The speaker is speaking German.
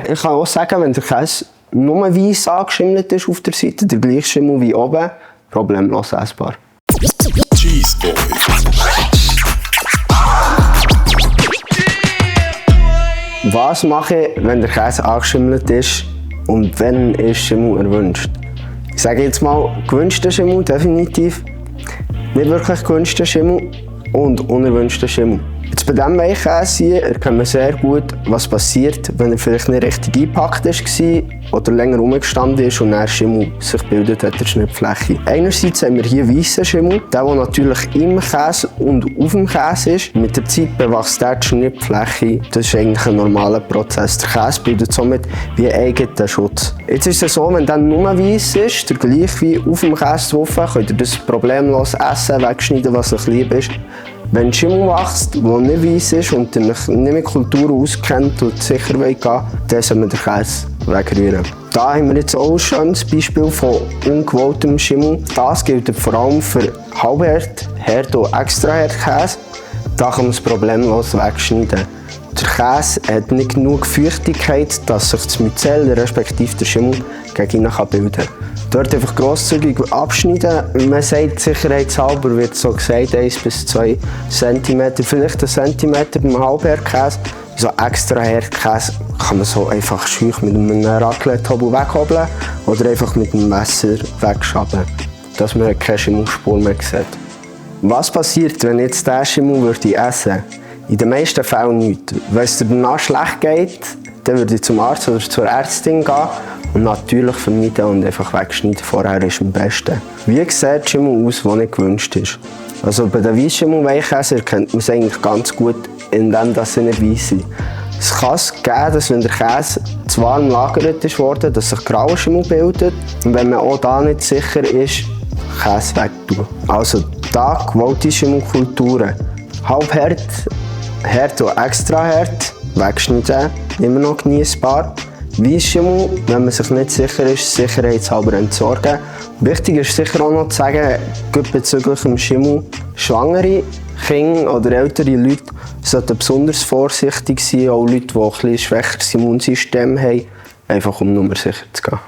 Ich kann auch sagen, wenn der Käse nur weiss angeschimmelt ist auf der Seite, der gleiche Schimmel wie oben, problemlos essbar. Cheese Boy. Was mache ich, wenn der Käse angeschimmelt ist und wenn ist Schimmel erwünscht? Ich sage jetzt mal, gewünschter Schimmel definitiv, nicht wirklich gewünschter Schimmel und unerwünschter Schimmel. Jetzt bei diesem Weichkäse hier erkennt man sehr gut, was passiert, wenn er vielleicht nicht richtig eingepackt war oder länger rumgestanden ist und dann Schimmel sich bildet hat, der Schnittfläche. Einerseits haben wir hier weißen Schimmel, der natürlich im Käse und auf dem Käse ist. Mit der Zeit bewächst der die Schnittfläche. Das ist eigentlich ein normaler Prozess. Der Käse bildet somit wie einen eigenen Schutz. Jetzt ist es so, wenn der nur weiß ist, der gleich wie auf dem Käse drauf, könnt ihr das problemlos essen, wegschneiden, was euch lieb ist. Wenn Schimmel wächst, der nicht weiss ist und ihr euch nicht mit Kultur auskennt und sicher gehen wollt, dann soll man den Käse wegrühren. Da haben wir jetzt auch ein schönes Beispiel von ungewolltem Schimmel. Das gilt vor allem für Halbherd, Herd und Extraherdkäse. Da kann man es problemlos wegschneiden. Der Käse hat nicht genug Feuchtigkeit, dass sich das Myzel, respektive der Schimmel, gegen ihn bilden kann. Dort einfach grosszügig abschneiden. Man sagt sicherheitshalber, wird so gesagt, 1 bis 2 cm, vielleicht 1 cm beim Halbherdkäse. So extra Herdkäse kann man so einfach schüch mit einem Raclette-Hobel weghobeln oder einfach mit einem Messer wegschaben, dass man keine Schimmelspur mehr sieht. Was passiert, wenn jetzt der Schimmel essen würde? In den meisten Fällen nichts. Wenn es dir danach schlecht geht, dann würde ich zum Arzt oder zur Ärztin gehen und natürlich vermeiden und einfach wegschneiden. Vorher ist am besten. Wie sieht Schimmel aus, der nicht gewünscht ist? Also bei den Weissschimmel-Weichkäse erkennt man es eigentlich ganz gut, indem sie nicht weiss sind. Es kann geben, dass wenn der Käse zu warm gelagert ist worden, dass sich grauer Schimmel bildet. Und wenn man auch da nicht sicher ist, Käse wegtun. Also da gewollte Schimmelkulturen. Halbherd, Herd und Extraherd, wegschneiden, immer noch genießbar. Weissschimmel, wenn man sich nicht sicher ist, sicherheitshalber entsorgen. Wichtig ist sicher auch noch zu sagen, gut bezüglich dem Schimmel, schwangere Kinder oder ältere Leute sollten besonders vorsichtig sein, auch Leute, die ein bisschen schwächeres Immunsystem haben, einfach um Nummer sicher zu gehen.